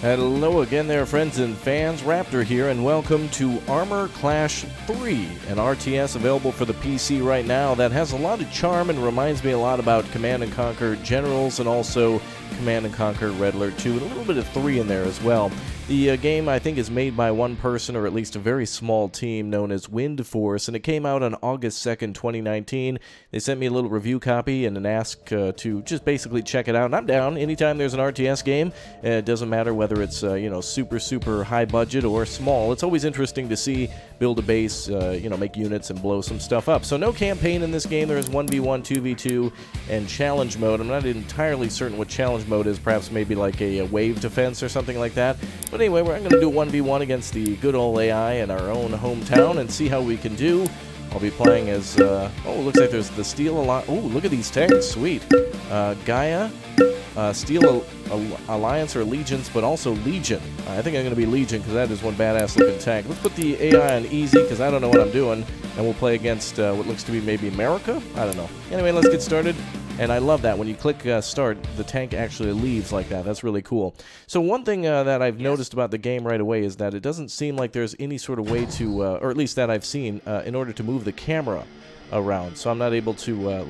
Hello again there, friends and fans. Raptor here, and welcome to Armor Clash 3, an RTS available for the PC right now that has a lot of charm and reminds me a lot about Command & Conquer Generals and also Command & Conquer Red Alert 2, and a little bit of 3 in there as well. The game, I think, is made by one person, or at least a very small team, known as Wind Force, and it came out on August 2nd, 2019. They sent me a little review copy and an ask to just basically check it out, and I'm down. Anytime there's an RTS game, it doesn't matter whether it's, super high budget or small. It's always interesting to see, build a base, make units and blow some stuff up. So no campaign in this game. There is 1v1, 2v2, and challenge mode. I'm not entirely certain what challenge mode is, perhaps maybe like a wave defense or something like that. But anyway, I'm going to do 1v1 against the good old AI in our own hometown and see how we can do. I'll be playing as, looks like there's the Steel Alliance. Oh, look at these tanks, sweet. Gaia, Steel Alliance or Legions, but also Legion. I think I'm going to be Legion because that is one badass looking tank. Let's put the AI on easy because I don't know what I'm doing, and we'll play against what looks to be maybe America? I don't know. Anyway, let's get started. And I love that. When you click start, the tank actually leaves like that. That's really cool. So one thing that I've noticed about the game right away is that it doesn't seem like there's any sort of way to, or at least that I've seen, in order to move the camera around. So I'm not able to,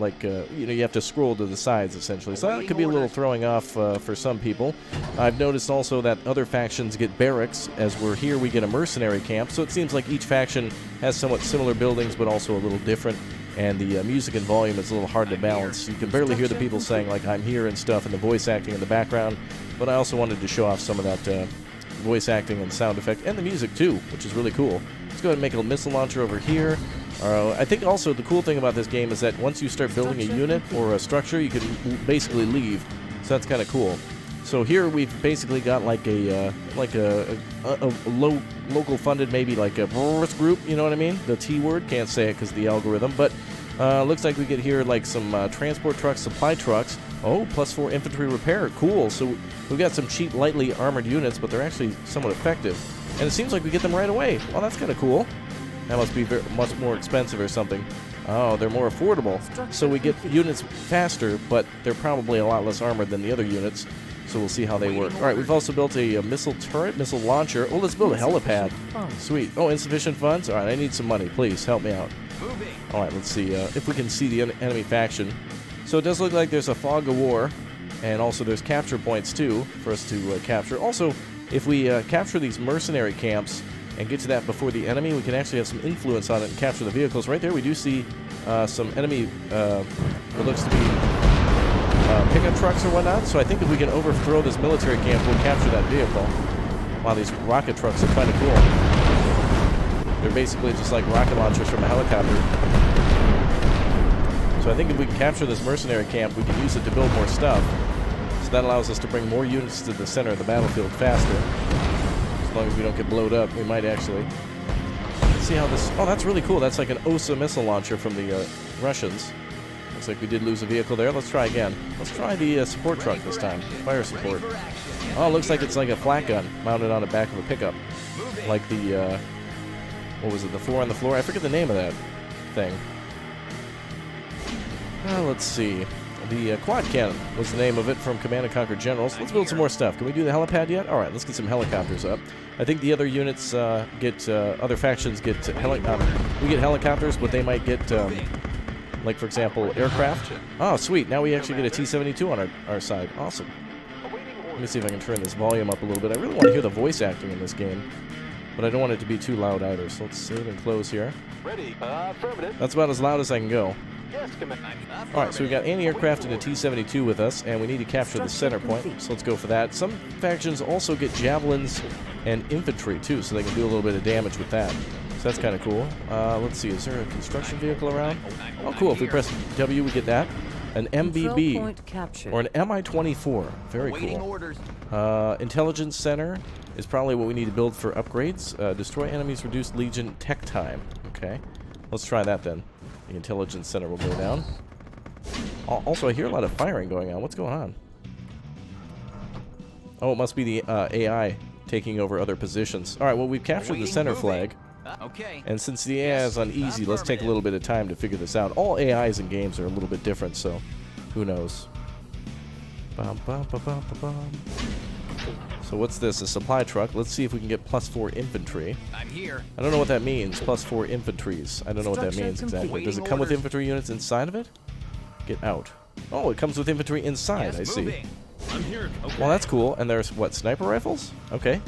you have to scroll to the sides, essentially. So that could be a little throwing off for some people. I've noticed also that other factions get barracks. As we're here, we get a mercenary camp. So it seems like each faction has somewhat similar buildings, but also a little different. And the music and volume is a little hard to balance. You can barely hear the people saying, like, I'm here and stuff, and the voice acting in the background. But I also wanted to show off some of that voice acting and sound effect, and the music, too, which is really cool. Let's go ahead and make a missile launcher over here. I think also the cool thing about this game is that once you start building a unit or a structure, you can basically leave. So that's kind of cool. So here we've basically got like a local funded, maybe like a group, you know what I mean? The T word, can't say it because of the algorithm, but looks like we get here like some transport trucks, supply trucks. Oh, +4 infantry repair, cool. So we've got some cheap, lightly armored units, but they're actually somewhat effective. And it seems like we get them right away. Well, that's kind of cool. That must be much more expensive or something. Oh, they're more affordable. So we get units faster, but they're probably a lot less armored than the other units. So we'll see how they work. All right, we've also built a missile turret, missile launcher. Oh, let's build a helipad. Sweet. Oh, insufficient funds? All right, I need some money. Please, help me out. All right, let's see if we can see the enemy faction. So it does look like there's a fog of war, and also there's capture points, too, for us to capture. Also, if we capture these mercenary camps and get to that before the enemy, we can actually have some influence on it and capture the vehicles. Right there, we do see some enemy, what looks to be pickup trucks or whatnot, so I think if we can overthrow this military camp, we'll capture that vehicle. Wow, these rocket trucks are kind of cool. They're basically just like rocket launchers from a helicopter. So I think if we can capture this mercenary camp, we can use it to build more stuff. So that allows us to bring more units to the center of the battlefield faster. As long as we don't get blowed up, we might actually. Let's see how this... Oh, that's really cool. That's like an OSA missile launcher from the Russians. Looks like we did lose a vehicle there. Let's try again. Let's try the support truck this time. Fire support. Oh, it looks like it's like a flak gun mounted on the back of a pickup. Like the, what was it, the 4 on the floor? I forget the name of that thing. Let's see. The quad cannon was the name of it from Command & Conquer Generals. Let's build some more stuff. Can we do the helipad yet? All right, let's get some helicopters up. I think the other units other factions get we get helicopters, but they might get... like, for example, aircraft. Oh, sweet. Now we actually get a T-72 on our side. Awesome. Let me see if I can turn this volume up a little bit. I really want to hear the voice acting in this game, but I don't want it to be too loud either. So let's save and close here. Ready. Affirmative. That's about as loud as I can go. Yes, command. All right, so we've got anti-aircraft and a T-72 with us, and we need to capture the center point. So let's go for that. Some factions also get javelins and infantry, too, so they can do a little bit of damage with that. So that's kind of cool. Let's see, is there a construction vehicle around? Oh, cool. If we press W, we get that. An MBB, or an MI-24. Very cool. Intelligence Center is probably what we need to build for upgrades. Destroy enemies, reduce Legion tech time. Okay. Let's try that then. The Intelligence Center will go down. Also, I hear a lot of firing going on. What's going on? Oh, it must be the AI taking over other positions. All right, well, we've captured the center flag. Okay. And since the AI is on easy, let's take a little bit of time to figure this out. All AIs in games are a little bit different, so who knows. So what's this? A supply truck. Let's see if we can get +4 infantry. I'm here. I don't know what that means. +4 infantries. I don't know what that means exactly. Waiting Does it come with orders. infantry units inside of it? Get out. Oh, it comes with infantry inside. Yes, I see. moving. I'm here. Okay. Well, that's cool. And there's, what, sniper rifles? Okay.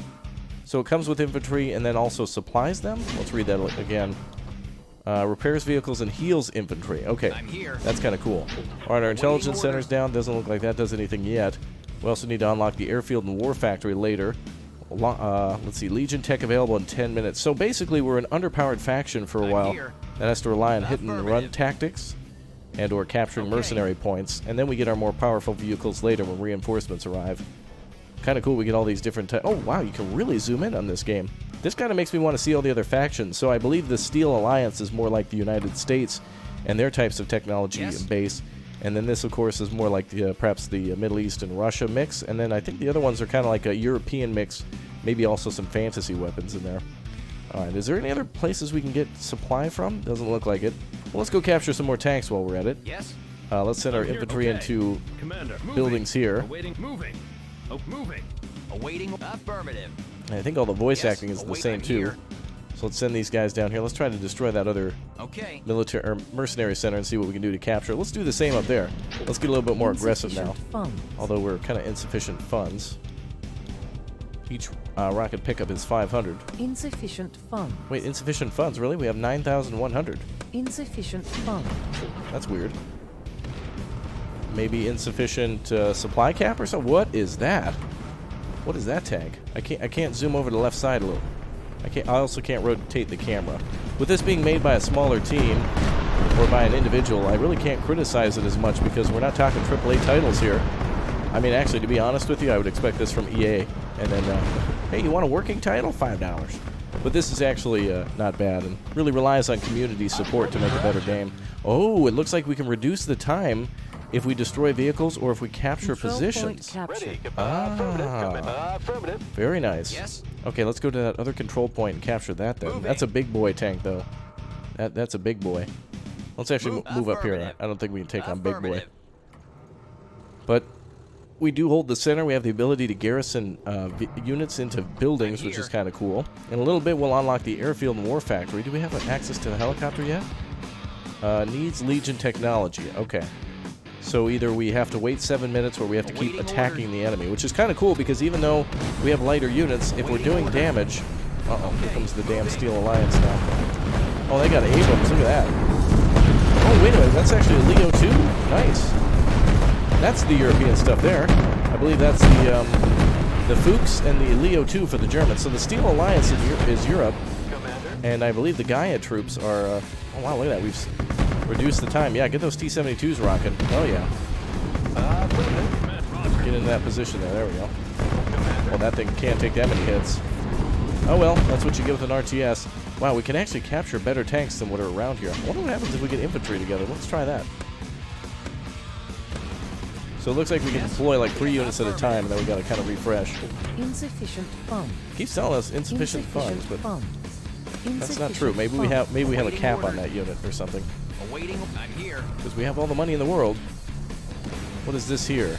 So it comes with infantry and then also supplies them? Let's read that again. Repairs vehicles and heals infantry. Okay. I'm here. That's kind of cool. All right, our intelligence center's down. Doesn't look like that does anything yet. We also need to unlock the airfield and war factory later. Let's see. Legion tech available in 10 minutes. So basically, we're an underpowered faction for a while that has to rely on hit and run tactics and or capturing mercenary points. And then we get our more powerful vehicles later when reinforcements arrive. Kind of cool. We get all these different types. Oh, wow. You can really zoom in on this game. This kind of makes me want to see all the other factions. So I believe the Steel Alliance is more like the United States and their types of technology base. And then this, of course, is more like the, perhaps the Middle East and Russia mix. And then I think the other ones are kind of like a European mix. Maybe also some fantasy weapons in there. All right. Is there any other places we can get supply from? Doesn't look like it. Well, let's go capture some more tanks while we're at it. Yes. Let's send our infantry into buildings here. Awaiting. Moving. Oh, moving. Awaiting. Affirmative. And I think all the voice acting is the same too. So let's send these guys down here. Let's try to destroy that other military or mercenary center and see what we can do to capture it. Let's do the same up there. Let's get a little bit more aggressive now. Although we're kind of insufficient funds. Each rocket pickup is 500. Insufficient funds. Wait, insufficient funds? Really? We have 9,100. Insufficient funds. That's weird. Maybe insufficient supply cap or something? What is that? What is that tag? I can't zoom over to the left side a little. I also can't rotate the camera. With this being made by a smaller team or by an individual, I really can't criticize it as much because we're not talking AAA titles here. I mean, actually, to be honest with you, I would expect this from EA. And then, hey, you want a working title? $5. But this is actually not bad and really relies on community support to make a better game. Oh, it looks like we can reduce the time if we destroy vehicles or if we capture positions. Ready. Affirmative. Very nice. Yes. Okay, let's go to that other control point and capture that then. Moving. That's a big boy tank, though. That's a big boy. Let's actually move up here. I don't think we can take on big boy. But we do hold the center. We have the ability to garrison units into buildings, which is kind of cool. In a little bit, we'll unlock the airfield and war factory. Do we have access to the helicopter yet? Needs Legion technology. Okay. So either we have to wait 7 minutes or we have to keep attacking the enemy, which is kind of cool because even though we have lighter units, if we're doing damage... Uh-oh, here comes the damn Steel Alliance now. Oh, they got Abrams. Look at that. Oh, wait a minute. That's actually a Leo 2. Nice. That's the European stuff there. I believe that's the Fuchs and the Leo 2 for the Germans. So the Steel Alliance is Europe. And I believe the Gaia troops are... oh, wow, look at that. We've reduced the time. Yeah, get those T-72s rocking. Oh, yeah. Get into that position there. There we go. Well, that thing can't take that many hits. Oh, well, that's what you get with an RTS. Wow, we can actually capture better tanks than what are around here. I wonder what happens if we get infantry together. Let's try that. So it looks like we can deploy like 3 units at a time, and then we got to kind of refresh. Insufficient funds. Keeps telling us insufficient funds, but that's not true. Maybe we have a cap on that unit or something. Awaiting. I'm here. Because we have all the money in the world. What is this here?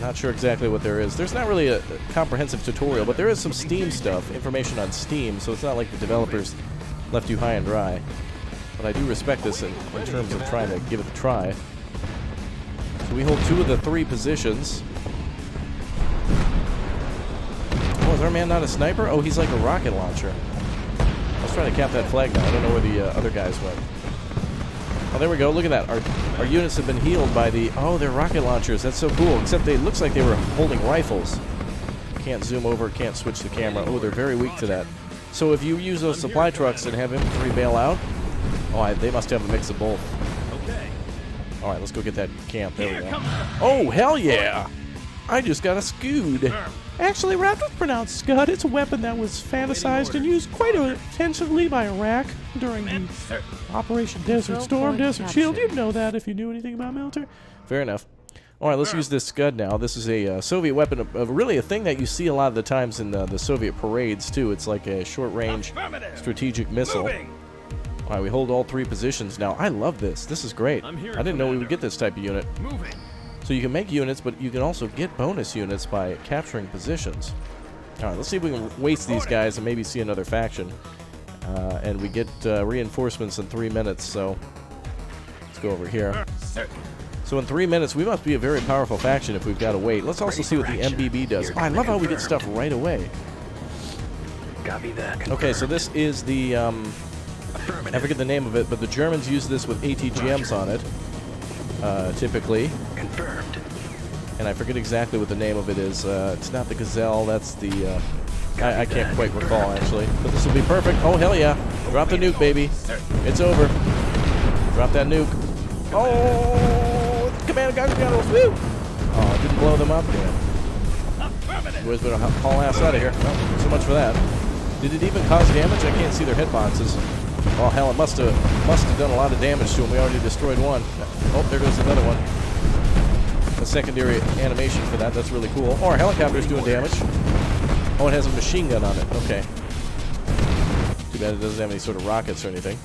Not sure exactly what there is. There's not really a comprehensive tutorial, but there is some Steam stuff, information on Steam, so it's not like the developers left you high and dry. But I do respect this in terms of trying to give it a try. So we hold 2 of the 3 positions. Oh, is our man not a sniper? Oh, he's like a rocket launcher. Let's try to cap that flag now. I don't know where the other guys went. Oh, there we go. Look at that. Our units have been healed by the... Oh, they're rocket launchers. That's so cool. Except it looks like they were holding rifles. Can't zoom over. Can't switch the camera. Oh, they're very weak to that. So if you use those supply trucks and have infantry bail out... Oh, they must have a mix of both. Okay. All right, let's go get that camp. There we go. Oh, hell yeah! I just got a Scud. Actually, Raptor's pronounced Scud. It's a weapon that was fantasized and used quite intensively by Iraq during the Operation Desert Storm, Desert Shield. You'd know that if you knew anything about military. Fair enough. All right, let's use this Scud now. This is a Soviet weapon, of really a thing that you see a lot of the times in the Soviet parades, too. It's like a short-range strategic missile. All right, we hold all 3 positions now. I love this. This is great. I didn't know we would get this type of unit. So So you can make units, but you can also get bonus units by capturing positions. All right, let's see if we can waste these guys and maybe see another faction. And we get reinforcements in 3 minutes, so let's go over here. So in 3 minutes, we must be a very powerful faction if we've got to wait. Let's also see what the MBB does. Oh, I love how we get stuff right away. Copy that. Okay, so this is the, I forget the name of it, but the Germans use this with ATGMs on it, typically. Confirmed. And I forget exactly what the name of it is. It's not the Gazelle, that's the, I can't quite recall, actually. But this will be perfect. Oh, hell yeah. Drop the nuke, baby. It's over. Drop that nuke. Oh, command got woo! Oh, it didn't blow them up again. Boys better haul ass out of here. Well, so much for that. Did it even cause damage? I can't see their hitboxes. Oh, hell, it must have done a lot of damage to them. We already destroyed one. Oh, there goes another one. A secondary animation for that. That's really cool. Oh, our helicopter's doing damage. Oh, it has a machine gun on it. Okay. Too bad it doesn't have any sort of rockets or anything.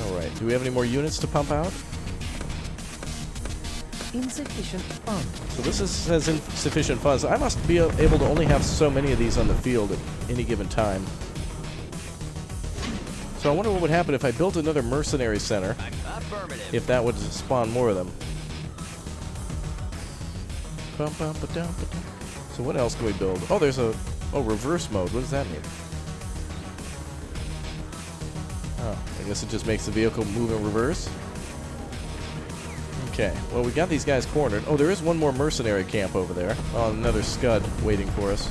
Alright. Do we have any more units to pump out? Insufficient funds. So this says insufficient funds. I must be able to only have so many of these on the field at any given time. So I wonder what would happen if I built another mercenary center. If that would spawn more of them. So what else can we build? Oh, there's a reverse mode. What does that mean? Oh, I guess it just makes the vehicle move in reverse. Okay, well, we got these guys cornered. Oh, there is one more mercenary camp over there. Oh, another Scud waiting for us.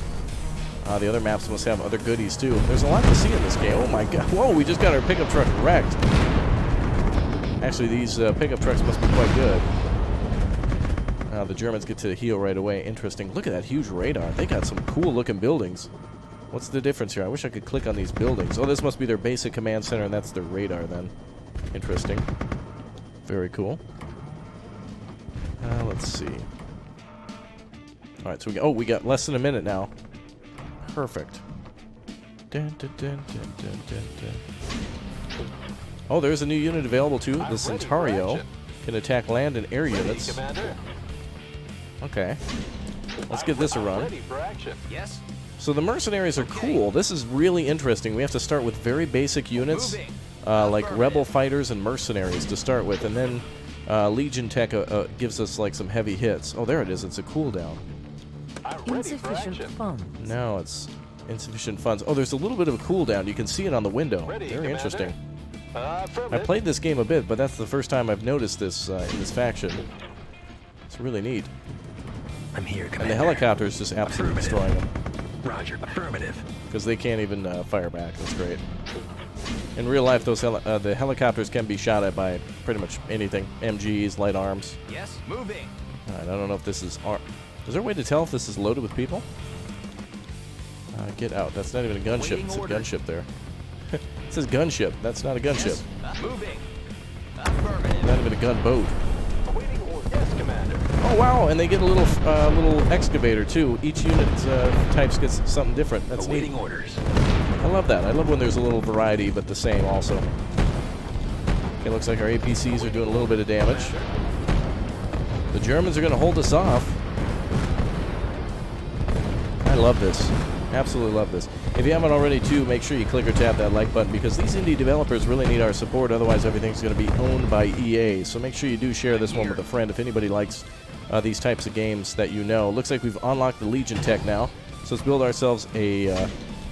The other maps must have other goodies, too. There's a lot to see in this game. Oh, my God. Whoa, we just got our pickup truck wrecked. Actually, these pickup trucks must be quite good. The Germans get to heal right away. Interesting. Look at that huge radar. They got some cool-looking buildings. What's the difference here? I wish I could click on these buildings. Oh, this must be their basic command center, and that's their radar, then. Interesting. Very cool. Let's see. All right, so we got less than a minute now. Perfect. Dun, dun, dun, dun, dun, dun, dun. Oh, there's a new unit available too. The Centario can attack land and air units. Okay. Let's give this a run. Yes. So the mercenaries are cool. This is really interesting. We have to start with very basic units, like rebel fighters and mercenaries to start with, and then Legion Tech gives us like some heavy hits. Oh, there it is. It's a cooldown. Insufficient funds. No, it's insufficient funds. Oh, there's a little bit of a cooldown. You can see it on the window. Very interesting. I played this game a bit, but that's the first time I've noticed this in this faction. It's really neat. I'm here, Commander. And the helicopters just absolutely destroying them. Roger. Affirmative. Because they can't even fire back. That's great. In real life, those the helicopters can be shot at by pretty much anything. MGs, light arms. Yes. Moving. Alright, I don't know if this is... Is there a way to tell if this is loaded with people? Get out. That's not even a gunship. It's a gunship there. It says gunship. That's not a gunship. Yes. Moving. Affirmative. Not even a gunboat. Yes, Commander. Oh, wow. And they get a little excavator, too. Each unit types gets something different. That's neat. Awaiting orders. I love that. I love when there's a little variety, but the same also. Okay, looks like our APCs are doing a little bit of damage. The Germans are going to hold us off. I love this. Absolutely love this. If you haven't already, too, make sure you click or tap that like button because these indie developers really need our support. Otherwise, everything's going to be owned by EA. So make sure you do share this one with a friend if anybody likes these types of games that you know. Looks like we've unlocked the Legion Tech now. So let's build ourselves a...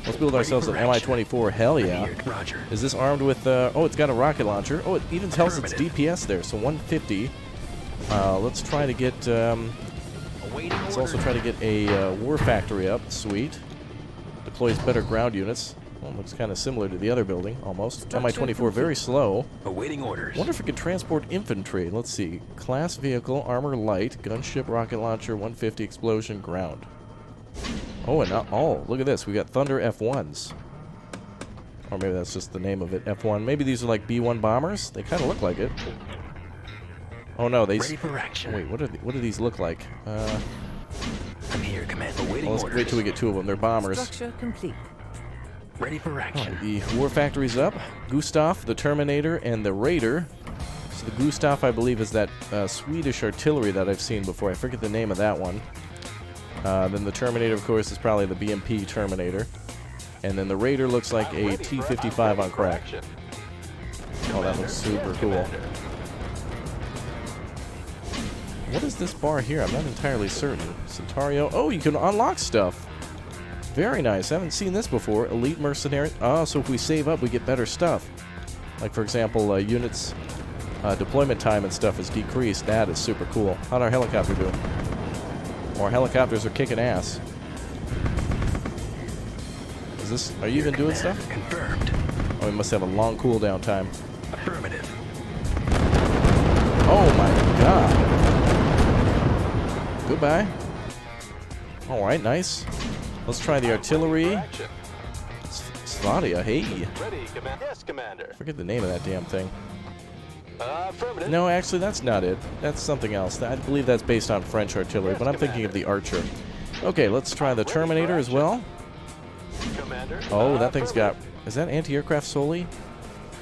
Let's build ourselves an Mi-24. Hell yeah. Roger. Is this armed with... oh, it's got a rocket launcher. Oh, it even tells its DPS there. So 150. Let's try to get... let's also try to get a war factory up. Sweet. Deploys better ground units. Well, looks kind of similar to the other building, almost. Mi-24, very slow. Awaiting orders. Wonder if it can transport infantry. Let's see. Class vehicle, armor light, gunship, rocket launcher, 150, explosion, ground. Oh, and look at this. We got Thunder F1s. Or maybe that's just the name of it, F1. Maybe these are like B-1 bombers? They kind of look like it. Oh, no, they... Ready for action. Wait, what do these look like? I'm here, Commander. Awaiting Let's orders. wait till we get two of them. They're bombers. Structure complete. Ready for action. The war factory's up. Gustav, the Terminator, and the Raider The Gustav, I believe, is that Swedish artillery that I've seen before. I forget the name of that one. Then the Terminator, of course, is probably the BMP Terminator. And then the Raider looks like a T-55 on crack. Oh, that looks super cool. What is this bar here? I'm not entirely certain. Centario. Oh, you can unlock stuff. Very nice. I haven't seen this before. Elite Mercenary. Oh, so if we save up, we get better stuff. Like, for example, units deployment time and stuff is decreased. That is super cool. How'd our helicopter do? Our helicopters are kicking ass. Is this... Are you even doing stuff? Confirmed. Oh, we must have a long cooldown time. Affirmative. Oh my god. Goodbye. Alright, nice. Let's try the artillery. Sladia, hey. Ready, Commander. Yes, Commander. Forget the name of that damn thing. Affirmative. No, actually, that's not it. That's something else. I believe that's based on French artillery, but I'm thinking of the Archer. Okay, let's try the Terminator as well. Commander. Oh, that thing's got... Is that anti-aircraft solely?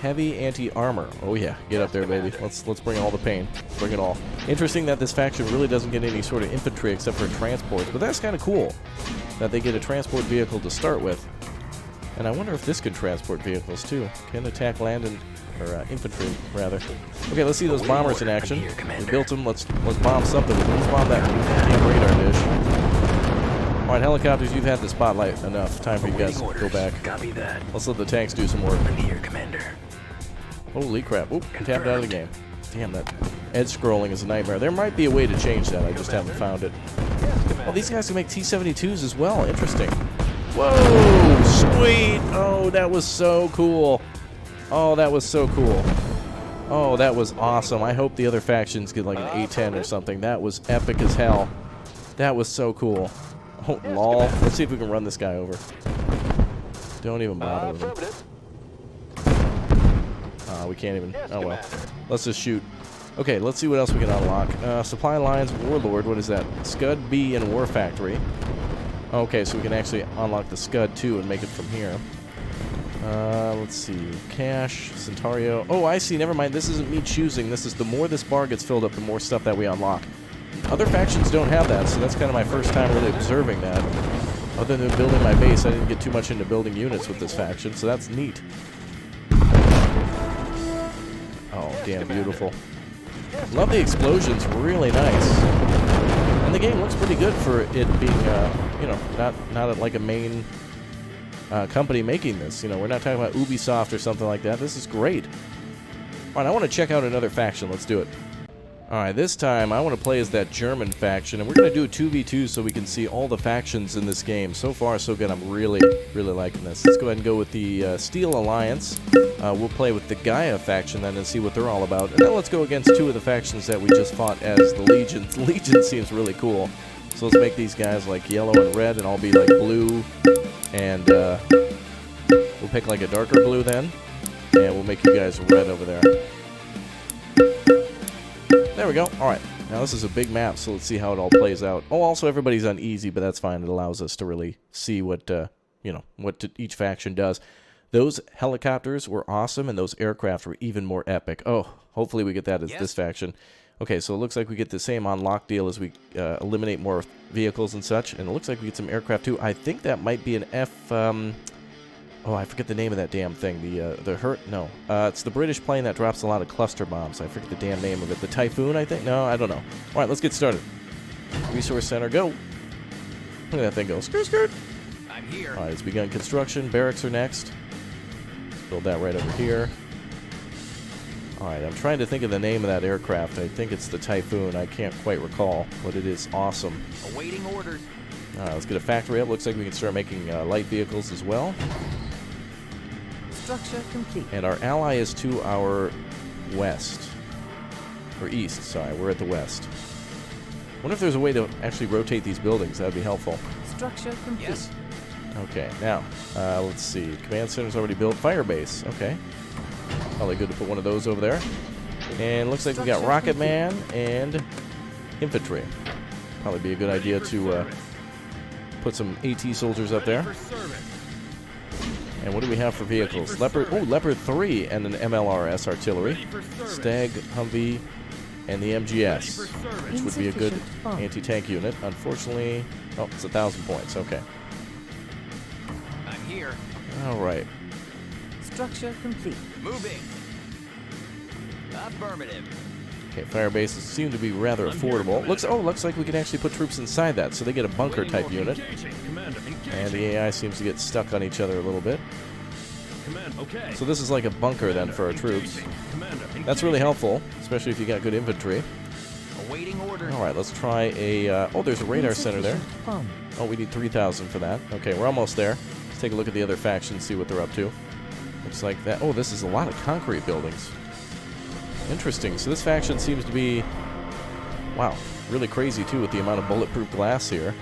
Heavy anti-armor. Oh yeah, get up there, baby. Let's bring all the pain. Bring it all. Interesting that this faction really doesn't get any sort of infantry except for transports, but that's kind of cool that they get a transport vehicle to start with. And I wonder if this could transport vehicles too. Can attack land and or infantry rather. Okay, let's see those bombers in action. We built them. Let's bomb something. Let's bomb that damn radar dish. All right, helicopters, you've had the spotlight enough. Time for you guys to go back. Copy that. Let's let the tanks do some work. I'm here, Commander. Holy crap. Oop, tapped out of the game. Damn, that edge scrolling is a nightmare. There might be a way to change that. I just haven't found it. Oh, these guys can make T-72s as well. Interesting. Whoa, sweet. Oh, that was so cool. Oh, that was so cool. Oh, that was awesome. I hope the other factions get like an A-10 or something. That was epic as hell. That was so cool. Oh, lol. Let's see if we can run this guy over. Don't even bother with him. We can't even... Oh, well. Let's just shoot. Okay, let's see what else we can unlock. Supply lines, Warlord. What is that? Scud B and War Factory. Okay, so we can actually unlock the Scud, too, and make it from here. Let's see. Cash, Centario. Oh, I see. Never mind. This isn't me choosing. This is the more this bar gets filled up, the more stuff that we unlock. Other factions don't have that, so that's kind of my first time really observing that. Other than building my base, I didn't get too much into building units with this faction, so that's neat. Oh, damn, beautiful. Love the explosions. Really nice. And the game looks pretty good for it being, you know, not like a main... company making this. You know, we're not talking about Ubisoft or something like that. This is great. All right, I want to check out another faction. Let's do it. All right, this time I want to play as that German faction, and we're going to do a 2v2 so we can see all the factions in this game. So far, so good. I'm really liking this. Let's go ahead and go with the Steel Alliance. We'll play with the Gaia faction then and see what they're all about. And then let's go against two of the factions that we just fought as the Legion. Legion seems really cool. So let's make these guys like yellow and red, and I'll be like blue. And we'll pick like a darker blue then, and we'll make you guys red over there. There we go. All right. Now this is a big map, so let's see how it all plays out. Oh, also everybody's on easy, but that's fine. It allows us to really see what you know, what each faction does. Those helicopters were awesome, and those aircraft were even more epic. Oh, hopefully we get that as this faction. Okay, so it looks like we get the same unlock deal as we eliminate more vehicles and such, and it looks like we get some aircraft too. I think that might be an oh, I forget the name of that damn thing. It's the British plane that drops a lot of cluster bombs. I forget the damn name of it. The Typhoon, I think? No, I don't know. All right, let's get started. Resource center, go. Look at that thing go. Skirt, skirt. I'm here. All right, it's begun construction. Barracks are next. Let's build that right over here. Alright, I'm trying to think of the name of that aircraft. I think it's the Typhoon. I can't quite recall, but it is awesome. Awaiting orders. Alright, let's get a factory up. Looks like we can start making light vehicles as well. Structure complete. And our ally is to our west. Or east, sorry. We're at the west. Wonder if there's a way to actually rotate these buildings. That would be helpful. Structure complete. Yes. Okay, now, let's see. Command center's already built. Fire base. Okay. Probably good to put one of those over there. And looks like we got Rocket Man and infantry. Probably be a good idea to put some AT soldiers up there. And what do we have for vehicles? Leopard, oh, Leopard 3 and an MLRS artillery. Stag, Humvee, and the MGS, which would be a good anti-tank unit. Unfortunately, oh, it's 1,000 points. Okay. I'm here. All right. Structure complete. Moving. Affirmative. Okay, fire bases seem to be rather affordable. Looks like we can actually put troops inside that, so they get a bunker type unit. And the AI seems to get stuck on each other a little bit. So this is like a bunker then for our troops. That's really helpful, especially if you got good infantry. Awaiting order. All right, let's try a. Oh, there's a radar center there. Fund. Oh, we need 3,000 for that. Okay, we're almost there. Let's take a look at the other factions, see what they're up to. Looks like that. Oh, this is a lot of concrete buildings. Interesting. So this faction seems to be, wow, really crazy too with the amount of bulletproof glass here.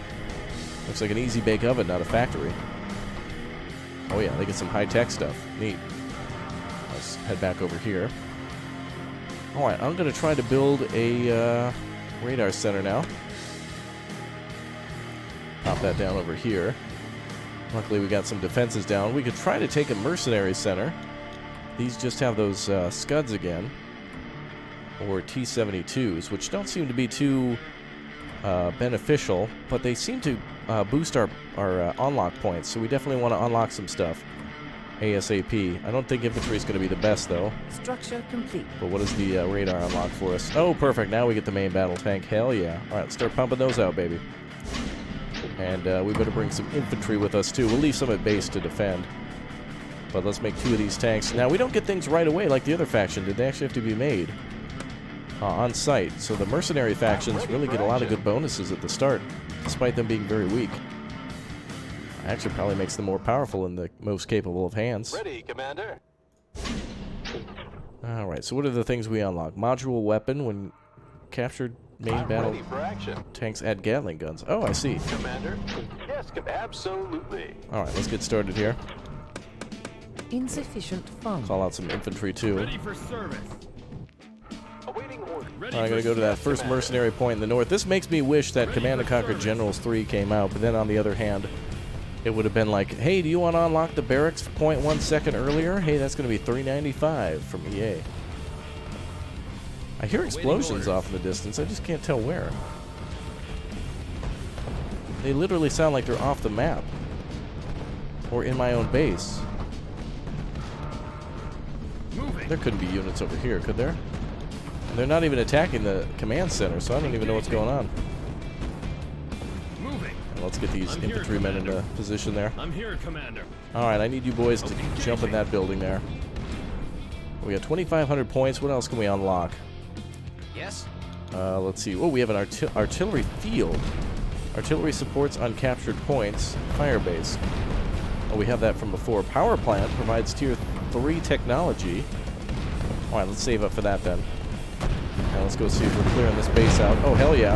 Looks like an easy bake oven, not a factory. Oh yeah, they get some high-tech stuff. Neat. Let's head back over here. All right, I'm going to try to build a radar center now. Pop that down over here. Luckily, we got some defenses down. We could try to take a mercenary center. These just have those scuds again. Or T-72s, which don't seem to be too beneficial, but they seem to boost our unlock points, so we definitely want to unlock some stuff ASAP. I don't think infantry is going to be the best, though. Structure complete. But what is the radar unlock for us? Oh, perfect. Now we get the main battle tank. Hell yeah. All right, let's start pumping those out, baby. And we better bring some infantry with us, too. We'll leave some at base to defend. But let's make 2 of these tanks. Now, we don't get things right away like the other faction did. They actually have to be made on site. So the mercenary factions really get a lot of good bonuses at the start, despite them being very weak. Actually, probably makes them more powerful and the most capable of hands. Ready, Commander. All right, so what are the things we unlock? Module weapon when captured main battle Ready for action. tanks add Gatling guns. Oh, I see. Commander. Yes, absolutely. All right, let's get started here. Insufficient funds. Call out some infantry too. Ready for service. Awaiting order. Ready I'm going to go to that first mercenary point in the north. This makes me wish that Command & Conquer Generals 3 came out, but then on the other hand, it would have been like, hey, do you want to unlock the barracks 0.1 second earlier? Hey, that's going to be $3.95 from EA. I hear explosions off in the distance. I just can't tell where. They literally sound like they're off the map. Or in my own base. Moving. There couldn't be units over here, could there? And they're not even attacking the command center, so I don't even know what's going on. Moving. Let's get these I'm here, infantrymen into Commander. position there. I'm here, Commander. Alright, I need you boys to jump in that building there. We got 2,500 points. What else can we unlock? Yes. Let's see. Oh, we have an artillery field. Artillery supports uncaptured points. Firebase. Oh, we have that from before. Power plant provides tier 3 technology. Alright, let's save up for that then. Now let's go see if we're clearing this base out. Oh, hell yeah.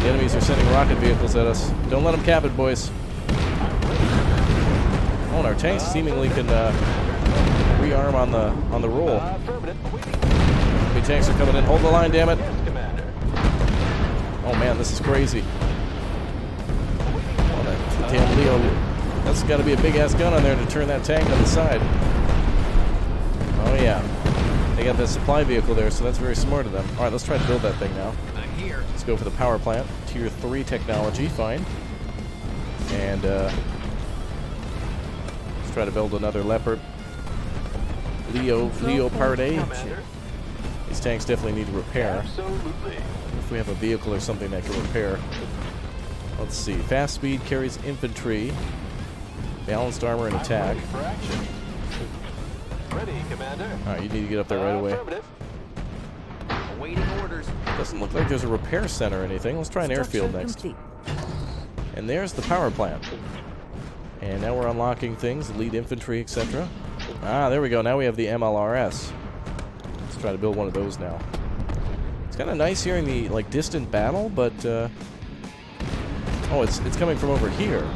The enemies are sending rocket vehicles at us. Don't let them cap it, boys. Oh, and our tanks seemingly can rearm on the roll. Affirmative. Awaiting Enemy tanks are coming in. Hold the line, damn it. yes, Commander. Oh man, this is crazy. Oh, that damn Leo. That's got to be a big ass gun on there to turn that tank on the side. Oh yeah. They got that supply vehicle there, so that's very smart of them. Alright, let's try to build that thing now. I'm here. Let's go for the power plant. Tier 3 technology, fine. And let's try to build another Leopard. Leopard A. Commander. These tanks definitely need repair. Absolutely. If we have a vehicle or something that can repair. Let's see. Fast speed carries infantry. Balanced armor and attack. Ready for action. Ready, Commander. Alright, you need to get up there right away. Affirmative. Awaiting orders. Doesn't look like there's a repair center or anything. Let's try an airfield Structure next. complete. And there's the power plant. And now we're unlocking things, lead infantry, etc. Ah, there we go. Now we have the MLRS. Let's try to build one of those now. It's kind of nice hearing the distant battle, but oh, it's coming from over here.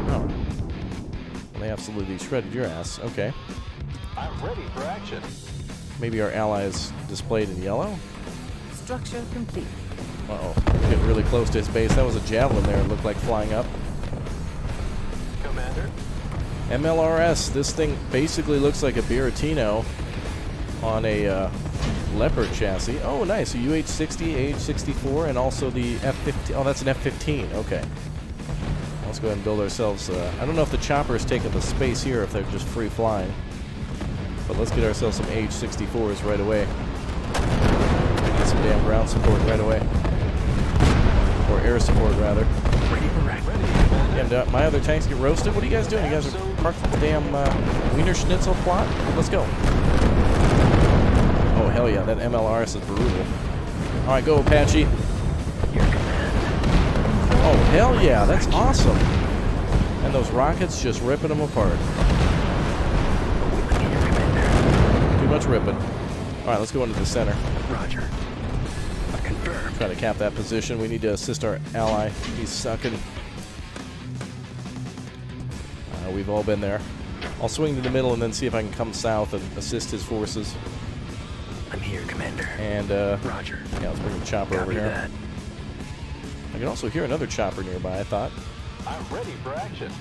Oh, well, they absolutely shredded your ass. Okay, I'm ready for action. maybe our ally is displayed in yellow. Structure complete. Uh-oh, getting really close to his base. That was a javelin there. It looked like flying up. Commander. MLRS, this thing basically looks like a Buratino on a Leopard chassis. Oh, nice. A UH-60, AH-64, and also the F-15. Oh, that's an F-15. Okay. Let's go ahead and build ourselves... I don't know if the chopper is taking the space here, if they're just free flying. But let's get ourselves some AH-64s right away. Get some damn ground support right away. Or air support, rather. Ready for rack. And my other tanks get roasted. What are you guys doing? You guys are parked at the damn Wiener Schnitzel plot? Let's go. Oh, hell yeah. That MLRS is brutal. All right, go, Apache. Oh, hell yeah. That's awesome. And those rockets just ripping them apart. Too much ripping. All right, let's go into the center. Roger. Confirmed. Try to cap that position. We need to assist our ally. He's sucking. We've all been there. I'll swing to the middle and then see if I can come south and assist his forces. I'm here, Commander. And, Roger. Yeah, let's bring the chopper over Copy here. that. I can also hear another chopper nearby, I thought. I'm ready for action.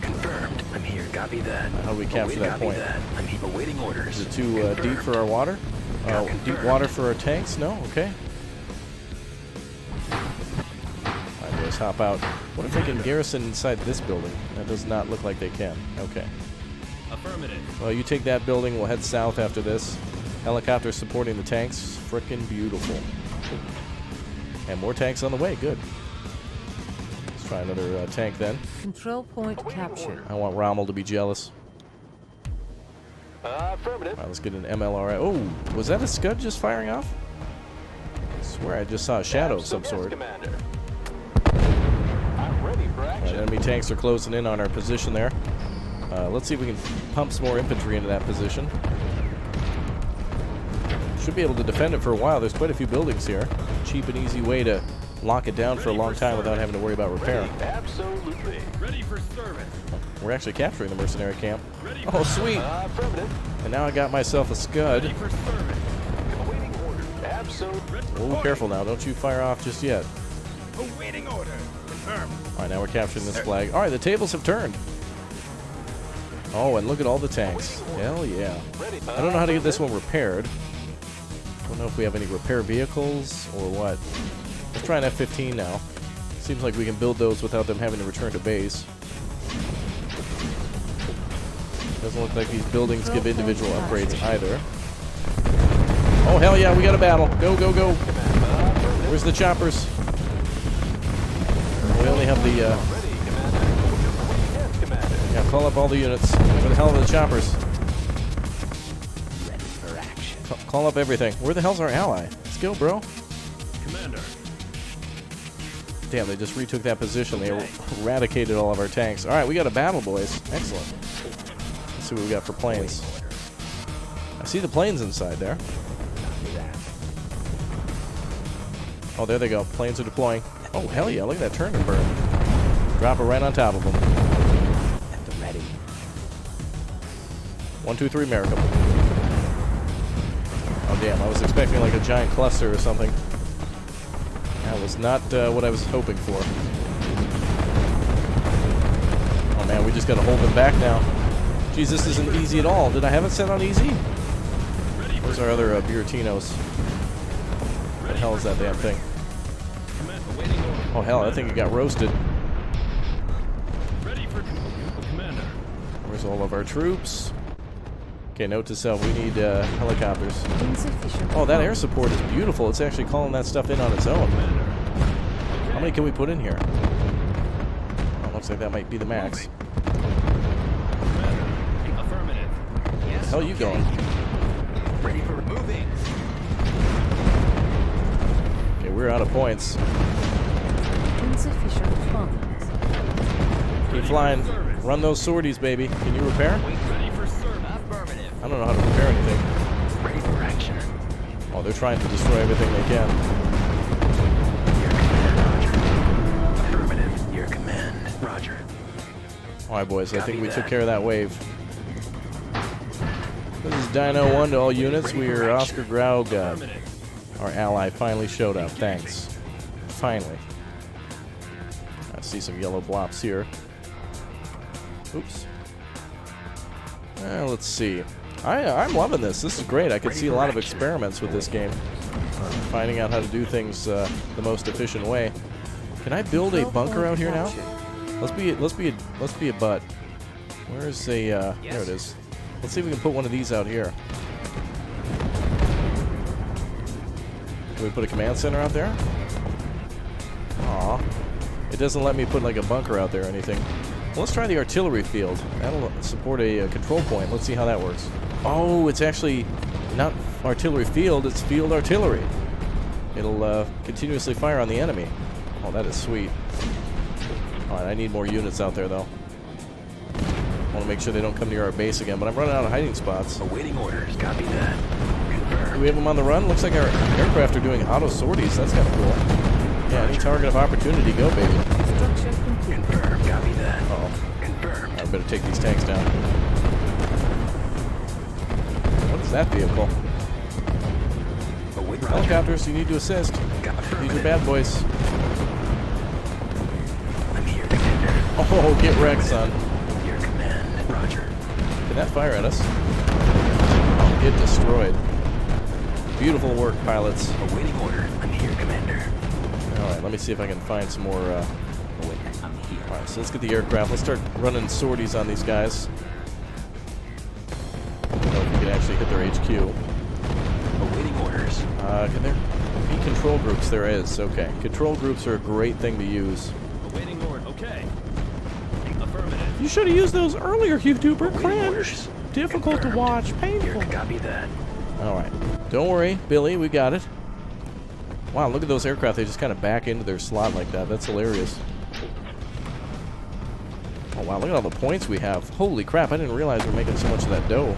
Confirmed. I'm here. Copy that. How do we capture that Copy point? that. I'm here awaiting orders. Is it too deep for our water? Oh, deep water for our tanks? No? Okay. Alright, boys, hop out. What if they can garrison inside this building? That does not look like they can. Okay. Affirmative. Well, you take that building. We'll head south after this. Helicopter supporting the tanks. Frickin' beautiful. And more tanks on the way. Good. Let's try another tank then. Control point captured. I want Rommel to be jealous. Affirmative. Alright, let's get an MLRI. Oh, was that a Scud just firing off? I swear I just saw a shadow of some Yes, sort. Commander. I'm ready for Alright, action. enemy tanks are closing in on our position there. Let's see if we can pump some more infantry into that position. Should be able to defend it for a while. There's quite a few buildings here. Cheap and easy way to lock it down for a long time without having to worry about repair. Ready, absolutely. Ready for service. We're actually capturing the mercenary camp. Oh, sweet! Affirmative. And now I got myself a Scud. Ready for service. Awaiting orders. Absolutely. Oh, careful now. Don't you fire off just yet. Awaiting order. Confirmed. Alright, now we're capturing this flag. Alright, the tables have turned. Oh, and look at all the tanks. Hell yeah. Ready. I don't know how to get this one repaired. Don't know if we have any repair vehicles or what. Let's try an F-15 now. Seems like we can build those without them having to return to base. Doesn't look like these buildings give individual upgrades either. Oh, hell yeah, we got a battle. Go, go, go. Where's the choppers? We only have the, Ready, Commander. Yes, Commander. yeah, call up all the units. Where the hell are the choppers? Ready for action. Call up everything. Where the hell's our ally? Let's go, bro. Commander. Damn, they just retook that position. They eradicated all of our tanks. All right, we got a battle, boys. Excellent. Let's see what we got for planes. I see the planes inside there. Oh, there they go. Planes are deploying. Oh, hell yeah. Look at that turn and burn. Drop it right on top of them. At the ready. 1, 2, 3, America. Oh, damn. I was expecting like a giant cluster or something. That was not what I was hoping for. Oh, man. We just got to hold them back now. Jeez, this isn't easy at all. Did I have it set on easy? Where's our other Buratinos? What the hell is that damn thing? Awaiting order. Oh, hell. I think it got roasted. Ready for Commander. Where's all of our troops? Okay, note to self, we need helicopters. Insufficient. Oh, that air support is beautiful. It's actually calling that stuff in on its own. How many can we put in here? Oh, looks like that might be the max. Affirmative. Yes. Hell, you going? Ready for moving. Okay, we're out of points. Insufficient funds. Keep flying. Run those sorties, baby. Can you repair? Ready for service. Affirmative. I don't know how to repair anything. Ready for action. Oh, they're trying to destroy everything they can. Affirmative. Your command. Roger. All right, boys. I think Copy we that. took care of that wave. This is Dino 1 to all units. We are Oscar Graug. Our ally finally showed up. Thanks. Finally. I see some yellow blops here. Oops. Let's see. I'm loving this. This is great. I can see a lot of experiments with this game. Finding out how to do things the most efficient way. Can I build a bunker out here now? Let's be a butt. Where's a there it is. Let's see if we can put one of these out here. Can we put a command center out there? Aw. It doesn't let me put like a bunker out there or anything. Well, let's try the artillery field. That'll support a control point. Let's see how that works. Oh, it's actually not artillery field, it's field artillery. It'll continuously fire on the enemy. Oh, that is sweet. Alright, I need more units out there, though. I want to make sure they don't come near our base again, but I'm running out of hiding spots. Awaiting orders. Copy that. Confirmed. Do we have them on the run? Looks like our aircraft are doing auto sorties. That's kind of cool. Yeah, any target of opportunity, go, baby. Structure complete. Confirmed. Copy that. Uh-oh. Confirmed. I better take these tanks down. What is that vehicle? Await Helicopters, you need to assist. These are bad boys. I'm here, Commander. Oh, get wrecked, son. Your command. Roger. Did that fire at us? Oh, get destroyed. Beautiful work, pilots. Awaiting order. I'm here, Commander. Alright, let me see if I can find some more. I'm here. Alright, so let's get the aircraft. Let's start running sorties on these guys. I don't know if we can actually hit their HQ. Awaiting orders. Can there be control groups? There is. Okay. Control groups are a great thing to use. Awaiting order. Okay. Affirmative. You should have used those earlier, YouTuber. Awaiting Cringe. orders. Difficult to Confirmed. watch. Here, Painful. copy that. Alright. Don't worry, Billy. We got it. Wow, look at those aircraft. They just kind of back into their slot like that. That's hilarious. Oh, wow. Look at all the points we have. Holy crap. I didn't realize we're making so much of that dough.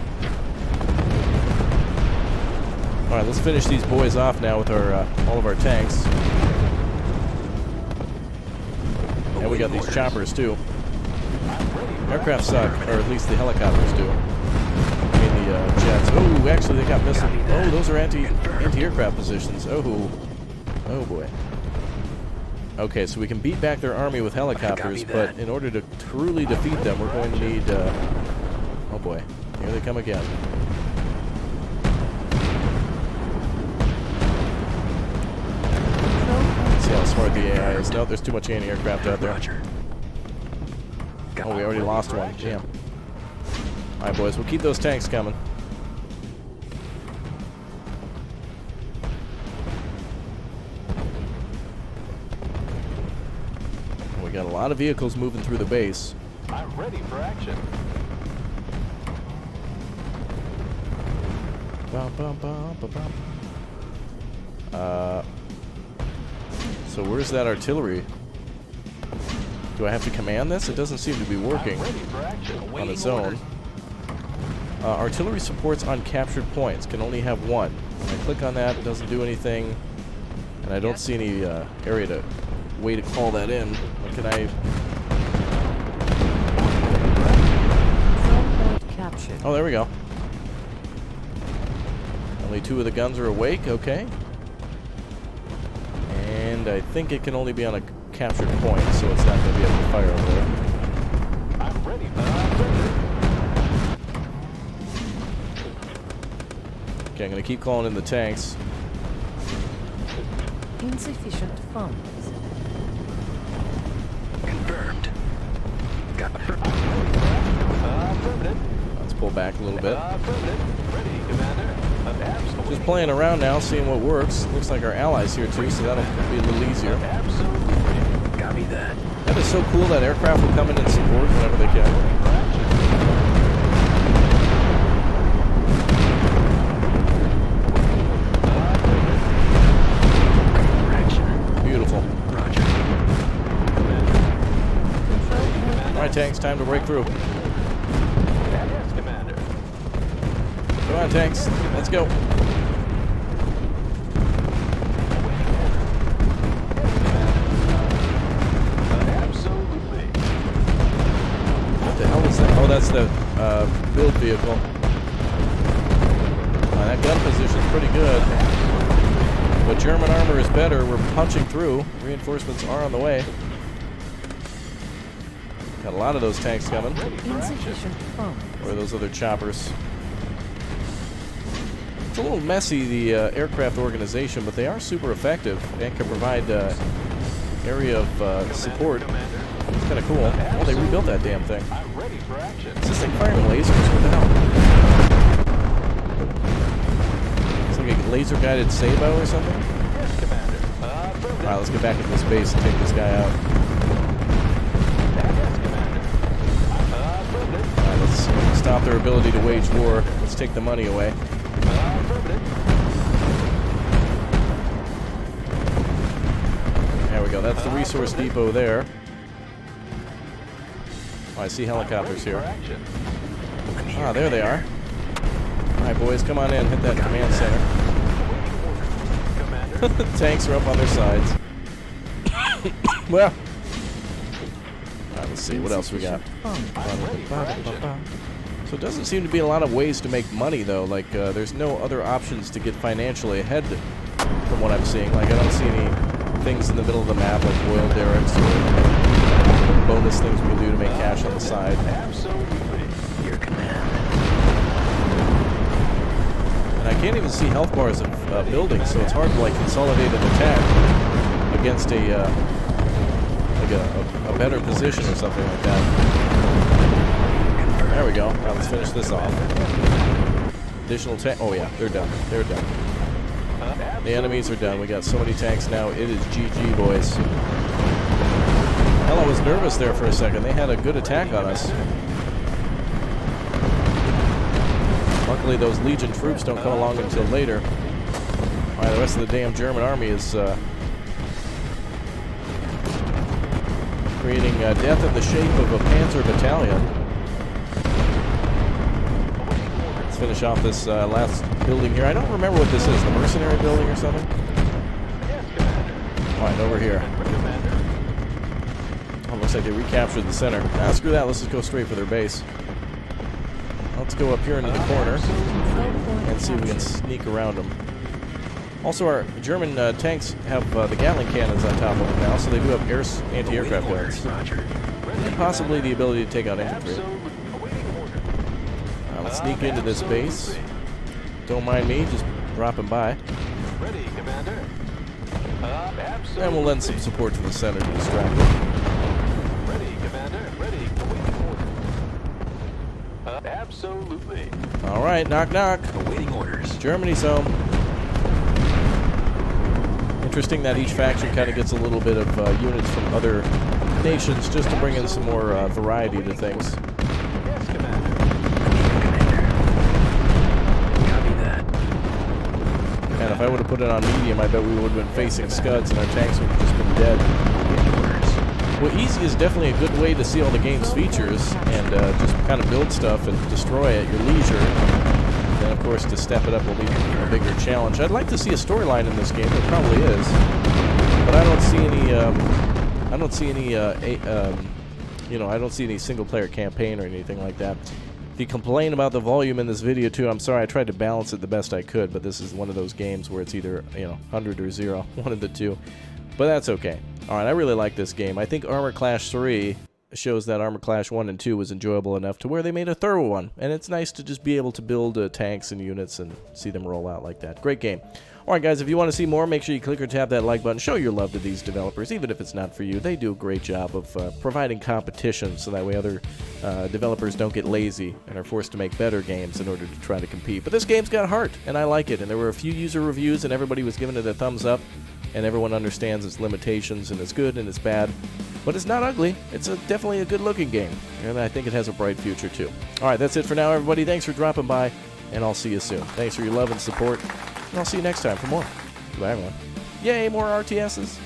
Alright, let's finish these boys off now with our all of our tanks. And we got these choppers, too. Aircraft suck, or at least the helicopters do. I mean the jets. Oh, actually they got missile. Oh, those are anti-aircraft positions. Oh boy. Okay, so we can beat back their army with helicopters, but in order to truly defeat them, we're going to need. Oh boy, here they come again. Let's see how smart the AI is. No, there's too much anti-aircraft out there. Roger. Oh, we already lost one. Damn. Alright, boys, we'll keep those tanks coming. We got a lot of vehicles moving through the base. I'm ready for action. Bum, bum, bum, bum, bum. So where's that artillery? Do I have to command this? It doesn't seem to be working I'm ready for action. on its own. Artillery supports uncaptured points. Can only have one. When I click on that, it doesn't do anything. And I don't see any way to call that in. What can I... Control point captured. Oh, there we go. Only 2 of the guns are awake. Okay. And I think it can only be on a captured point, so it's not going to be able to fire over there. I'm ready. Okay, I'm going to keep calling in the tanks. Insufficient funds. Confirmed. Got Affirmative. Let's pull back a little bit. Affirmative. Ready, Commander. Absolutely. Just playing around now, seeing what works. Looks like our allies here too, so that'll be a little easier. Absolutely. Copy that. That is so cool that aircraft will come in and support whenever they can. Beautiful. Roger. Alright, tanks, time to break through. Yes, Commander. Come on, tanks. Let's go. Absolutely. What the hell is that? Oh, that's the build vehicle. That gun position's pretty good. But German armor is better. We're punching through. Reinforcements are on the way. Got a lot of those tanks coming. Insufficient funds. Or those other choppers. It's a little messy, the aircraft organization, but they are super effective and can provide area of support. It's kind of cool. Oh, they rebuilt that damn thing. I'm ready for action. Is this thing firing lasers? What the hell? It's like a laser-guided Sabo or something? Yes, Commander. Alright, let's get back into this base and take this guy out. Yes, Commander. Affirmative. Alright, let's stop their ability to wage war. Let's take the money away. Affirmative. There we go. That's the resource depot there. Oh, I see helicopters here. Action. Ah, there they are. Alright, boys, come on in. Hit that command center. Commander. The tanks are up on their sides. Well. Alright, let's see. What else we got? So it doesn't seem to be a lot of ways to make money, though. Like, there's no other options to get financially ahead from what I'm seeing. Like, I don't see any things in the middle of the map like oil derricks or bonus things we can do to make cash on the side. Absolutely. Your command. And I can't even see health bars of buildings, so it's hard to like consolidate an attack against a better position or something like that. There we go. Now let's finish this off. Additional tank. Oh yeah, they're done. They're done. The enemies are done. We got so many tanks now. It is GG, boys. Hell, I was nervous there for a second. They had a good attack on us. Luckily, those Legion troops don't come along until later. Alright, the rest of the damn German army is creating death in the shape of a panzer battalion. Let's finish off this last building here. I don't remember what this is. The mercenary building or something? Yes, Commander. Alright, over here. Commander. Oh, looks like they recaptured the center. Ah, screw that. Let's just go straight for their base. Let's go up here into the corner and see if we can sneak around them. Also, our German tanks have the Gatling cannons on top of them now, so they do have anti-aircraft guns. Roger. And possibly the ability to take out infantry. Let's sneak into this base. Don't mind me, just dropping by. Ready, Commander. Absolutely. And we'll lend some support to the center to distract them. Ready, Commander. Ready. Awaiting order. Absolutely. Alright, knock knock. Awaiting orders. Germany's home. Interesting that each faction kind of gets a little bit of units from other nations just to bring in some more variety to things. Yes, Commander. Copy that. And if I would have put it on medium, I bet we would have been facing Scuds and our tanks would have just been dead. Awaiting orders. Well, easy is definitely a good way to see all the game's features and just kind of build stuff and destroy at your leisure. Then, of course, to step it up will be a bigger challenge. I'd like to see a storyline in this game. There probably is, but I don't see any. I don't see any. You know, I don't see any single-player campaign or anything like that. If you complain about the volume in this video too, I'm sorry. I tried to balance it the best I could, but this is one of those games where it's either 100 or 0, one of the two. But that's okay. All right, I really like this game. I think Armor Clash 3 shows that Armor Clash 1 and 2 was enjoyable enough to where they made a third one. And it's nice to just be able to build tanks and units and see them roll out like that. Great game. All right, guys, if you want to see more, make sure you click or tap that like button. Show your love to these developers, even if it's not for you. They do a great job of providing competition so that way other developers don't get lazy and are forced to make better games in order to try to compete. But this game's got heart, and I like it. And there were a few user reviews, and everybody was giving it a thumbs up. And everyone understands its limitations, and it's good and it's bad. But it's not ugly. It's definitely a good-looking game. And I think it has a bright future, too. All right, that's it for now, everybody. Thanks for dropping by, and I'll see you soon. Thanks for your love and support, and I'll see you next time for more. Goodbye, everyone. Yay, more RTSs.